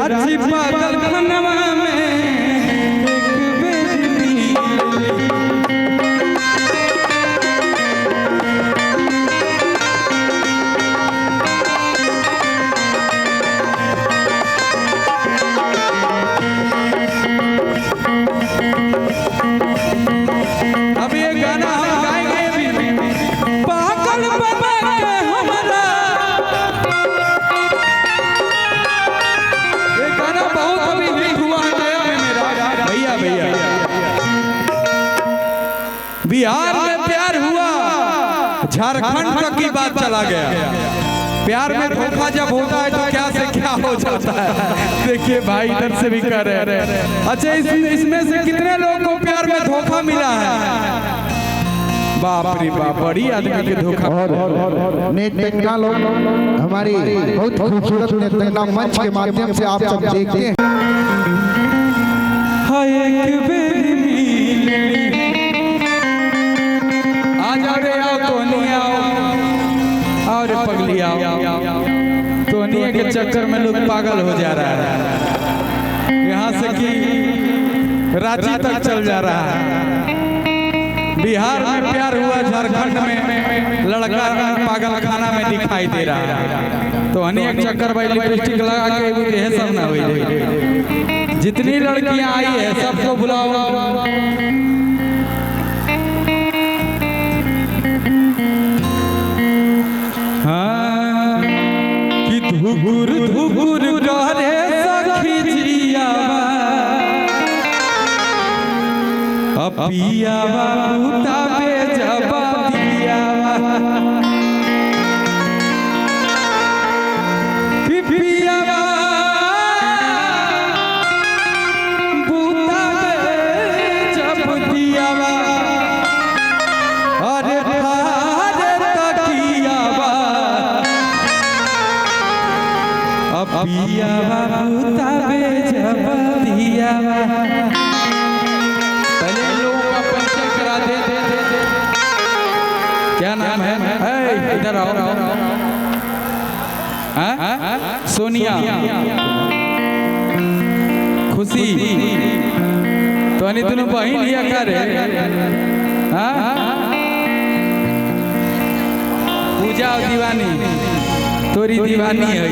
रांची पागल खनवा में एक बेरी अब ये गाना हम गाएंगे पागल बना के हमारा। ये गाना बहुत अभी हिट हुआ है मेरा भैया भैया। बिहार में प्यार हुआ, झारखंड तक की बात चला गया। प्यार में धोखा जब होता है तो क्या से क्या हो जाता है। देखिए भाई इधर से भी कर रहे हैं। अच्छा इसमें से कितने लोगों को प्यार में धोखा मिला है? बाप रे बाप, बड़ी आदमी के धोखा। और नेटंगा लोग हमारी बहुत खूबसूरत नेटंगा मंच के माध्यम से आप सब देखते हैं। और पगली आओ, टोनिया के चक्कर में लोग पागल हो जा रहा है। यहाँ से कि रांची तक चल जा रहा है। बिहार में प्यार हुआ, झारखंड में लड़का पागल खाना में दिखाई दे रहा है। तो अनेक चक्कर भाई लिपस्टिक लगा के यह सब ना हुई। जितनी लड़कियां आई है सबको बुलाओ। हाँ कि धुगुर धुगुर करे सखी जियावा, पियावा बूता बेजबा दियावा। पियावा बूता बेजब दियावा, अरे भारे तकियावा। पियावा बूता बेजब दियावा। क्या नाम है? इधर आओ। सोनिया, खुशी, तो अनी दोनों बहन लिया कर। पूजा और दीवानी, तोरी दीवानी है।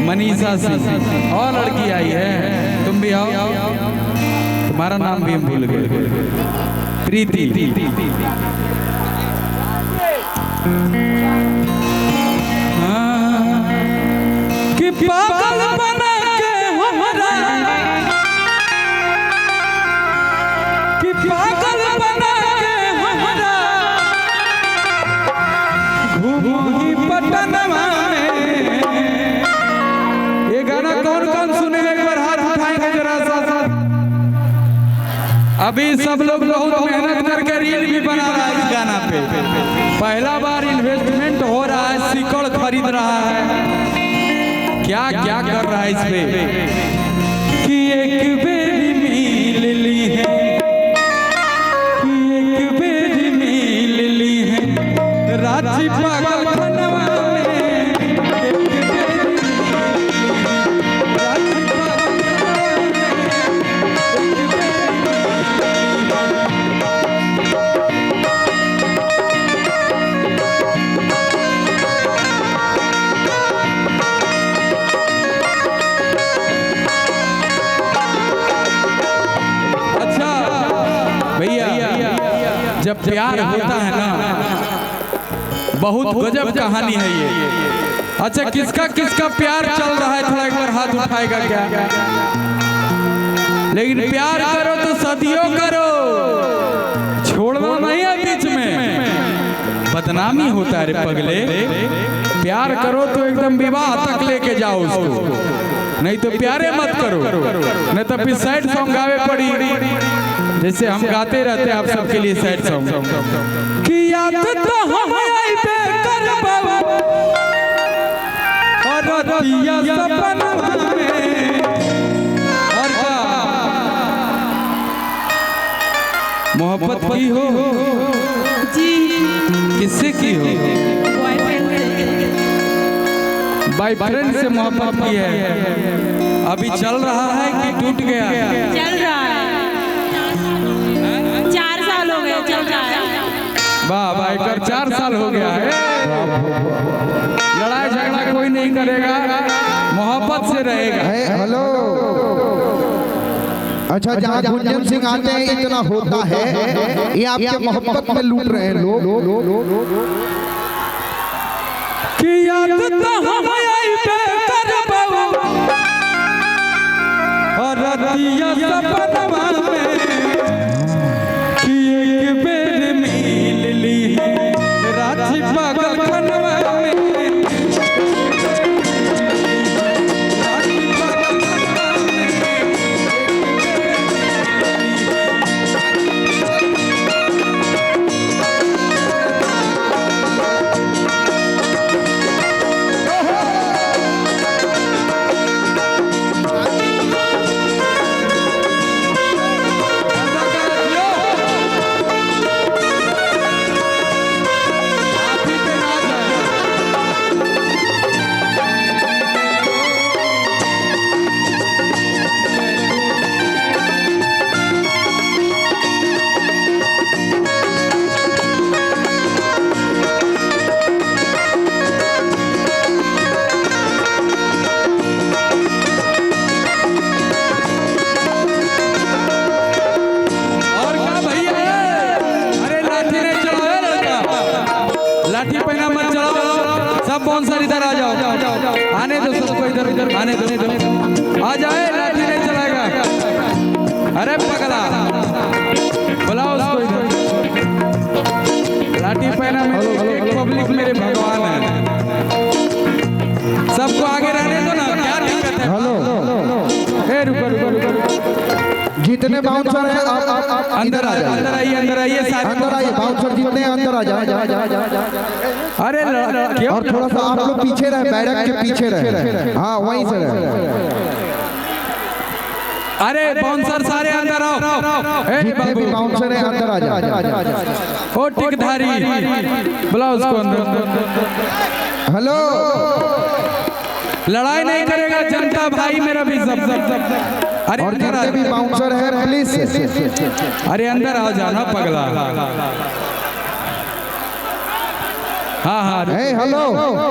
मनीषा सिंह और लड़की आई है, तुम भी आओ। तुम्हारा नाम भी हम भूल गए। प्रीति। कि पागल बना के हमारा, कि पागल बना के हमारा घूमी पटनवा में। ये गाना कौन कौन सुने? एक बार हाथ उठाएंगे जरा सा। अभी सब लोग बहुत मेहनत करके रील भी बना रहा है इस गाना पे। पहला बार इन्वेस्टमेंट हो रहा है, सिकड़ खरीद रहा है, क्या क्या कर रहा है इस पे। कि एक बेरी मिल ली है, कि एक बेरी मिल ली है रांची पागल खनवा में। जब प्यार होता है ना, बहुत गजब कहानी है ये। अच्छा किसका किसका प्यार चल रहा है? थोड़ा एक बार हाथ उठाएगा क्या? लेकिन प्यार करो तो सदियों करो, छोड़ना नहीं है बीच में, बदनामी होता है रे पगले। प्यार करो तो एकदम विवाह तक लेके जाओ उसको, नहीं तो प्यारे मत करो, नहीं तो फिर सैड सॉन्ग गावे पड़ी। जैसे हम गाते रहते हैं आप सबके लिए सैड सॉन्ग कि याद तो हम आइबे करबा और रतिया सपना में। और क्या मोहब्बत की हो जी, किससे की हो? बॉयफ्रेंड से मोहब्बत की है, अभी चल रहा है कि टूट गया? चल रहा है, 4 साल हो गए चल रहा है। वाह भाई, कर 4 साल हो गया है। लड़ाई झगड़ा कोई नहीं करेगा, मोहब्बत से रहेगा। हेलो, अच्छा जहाँ गुंजन सिंह आते हैं इतना होता है, ये आपके मोहब्बत में लूट रहे हैं लोग। कि याद तो हम आई बेकर बाबू और रतिया सपनवा में कि एक बेर मिल ली राजी पागल खनवा में। लाठी पहना मत चलाओ, सब बाउंसर इधर आ जाओ, आने दो सबको इधर आने दो, आ जाए, लाठी नहीं चलाएगा। अरे पगला, बुलाओ उसको इधर। लाठी पहना मेरे पब्लिक मेरे भगवान है, सबको आगे रहने दो ना, क्या दिक्कत है? हेलो, रुको, जितने बाउंसर हैं आप अंदर आ जाओ, अंदर आइए, अंदर आइए, बाउंसर जितने अंदर आ जाए। अरे और थोड़ा सा आप लोग पीछे रहे, बैरक के पीछे रहे, हाँ वहीं से रहे। अरे बाउंसर सारे अंदर आओ, जितने भी बाउंसर हैं अंदर आ जाओ। ओ टिकधारी, बुलाओ उसको अंदर। हेलो, लड़ाई नहीं करेगा जनता भाई मेरा भी सब। अरे और जितने भी बाउंसर हैं प्लीज, अरे अंदर आओ, जाना पगला। हाँ हाँ, हेलो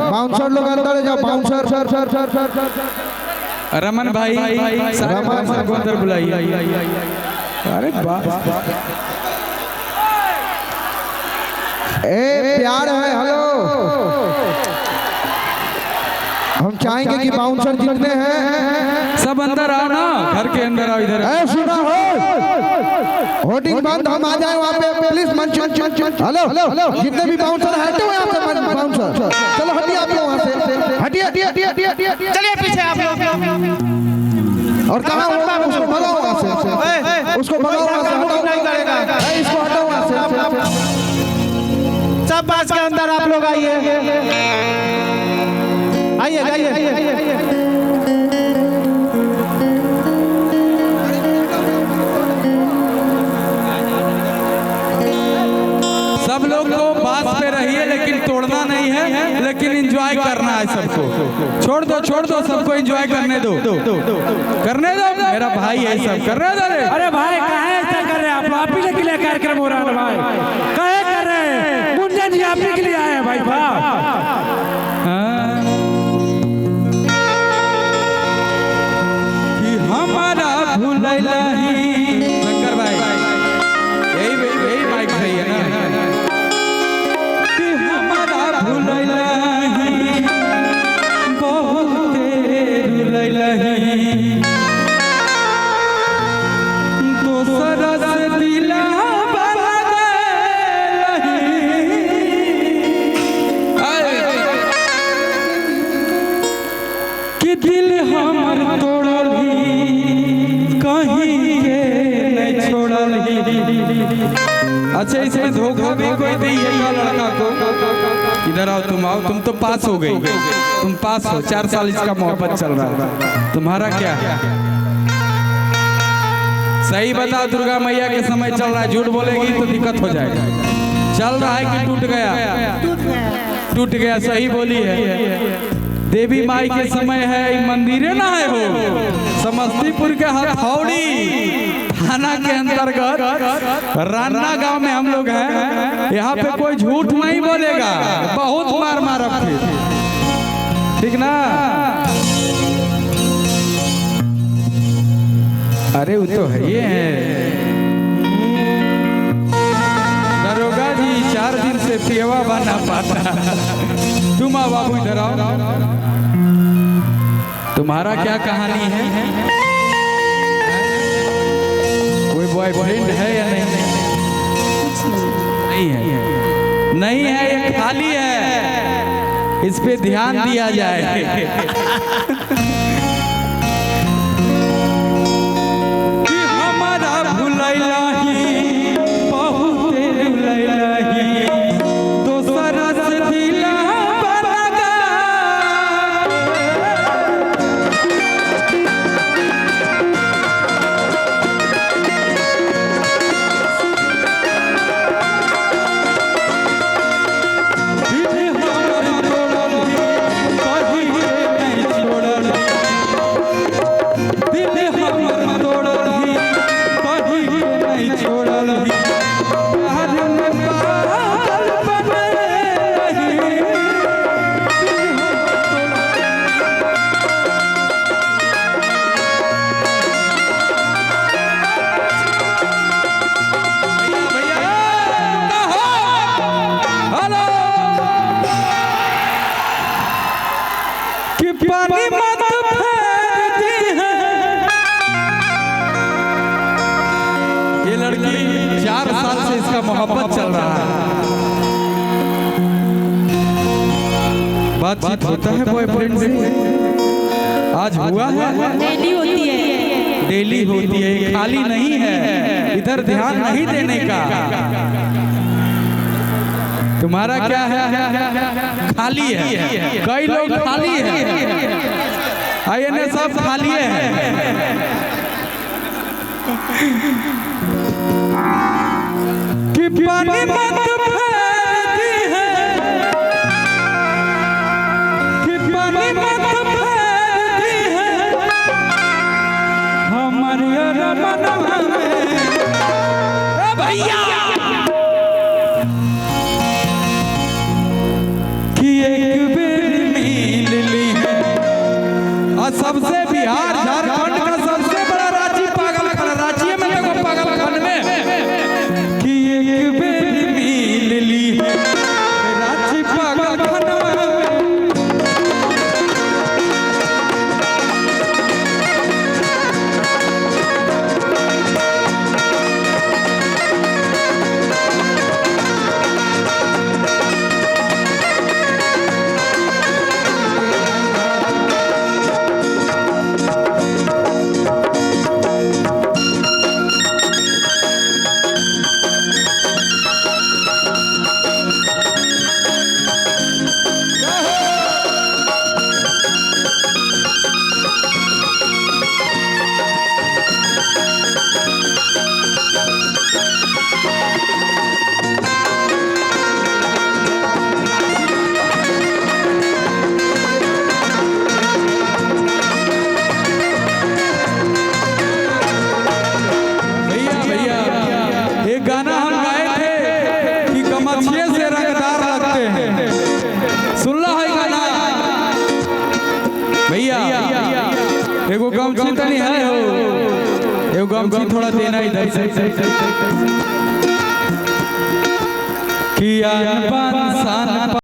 बाउंसर लोग अंदर जाओ, बाउंसर रमन भाई, रमन को अंदर बुलाइए। अरे प्यार है। हेलो, हम चाहेंगे कि बाउंसर जितने हैं सब अंदर आओ ना, घर के अंदर आओ, इधर सुना हो, होर्डिंग बंद, हम आ जाए वहाँ पे प्लीज। मंच हेलो, जितने भी बाउंसर हटे हुए यहाँ से, बाउंसर चलो हटिए आप लोग वहाँ से, हटिए, चलिए पीछे आप लोग। और कहाँ उसको भगाओ वहाँ से, उसको भगाओ वहाँ से, इसको हटाओ वहाँ से। सब बात के अंदर आप लोग आइए, आइए। सब लोग को बात पे रहिए, लेकिन तोड़ना नहीं है, लेकिन एंजॉय करना है सबको। छोड़ दो, सबको एंजॉय करने दो, मेरा भाई है सब, करने दो। अरे भाई काहे ऐसा कर रहे हैं आप ही के लिए कार्यक्रम हो रहा है भाई, काहे कर रहे हैं? गुंजन जी आप ही के लिए आए हैं भाई। कि हमारा भूलैला ही, शंकर भाई यही बाइक सही है ना, कि हमारा भूलैला ही बहुत भूलैला ही, दूसरा से दिला कि दिल हमर तोड़ल ही, कहीं के नहीं छोड़ल ही। अच्छा, इसमें धोखा भी कोई दिएगा लड़का को। इधर आओ, तुम आओ, तुम तो पास हो गई, तुम पास हो, 4 साल इसका मोहब्बत चल रहा है, तुम्हारा क्या है? सही बताओ, दुर्गा मैया के समय चल रहा है, झूठ बोलेगी तो दिक्कत हो जाएगा। चल रहा है कि टूट गया? टूट गया, सही बोली है। देवी माई के समय है, मंदिरे ना है हो। समस्तीपुर के हथौड़ी थाना के अंतर्गत रान्ना गांव में हम लोग हैं। यहाँ पे कोई झूठ नहीं बोलेगा, बहुत मार मार फिर, ठीक ना। अरे वो तो है ये है दरोगा जी, 4 दिन से पेवा बना पाता। तुम आओ बाबू इधर आओ, तुम्हारा क्या कहानी है? कोई बॉयफ्रेंड है या नहीं? नहीं है, नहीं है, ये खाली है, इस पे ध्यान दिया जाए। ये लड़की 4 साल से इसका मोहब्बत चल रहा है, बातचीत होता है बॉयफ्रेंड से। आज हुआ है, डेली होती है, डेली होती है, खाली नहीं है, इधर ध्यान नहीं देने का। तुम्हारा क्या है? खाली है, कई लोग खाली है, आईने सब खाली है। कि पानी मत फेरती है, कि पानी मत फेरती है हमारे मनवा में। भैया कि एक बेर मिल ली है, और सबसे बिहार झारखंड का सबसे बड़ा रांची पागल खड़ा, रांची में देखो पागल खंड में, कि एक बेर मिल ली है रांची पागल खंड में। गाना हम गाए थे कि गमछिए से रंगदार लगते हैं, सुन ला है गाना भैया। एगो गमछी तनी है हो, एगो गमछी थोड़ा देना इधर से कि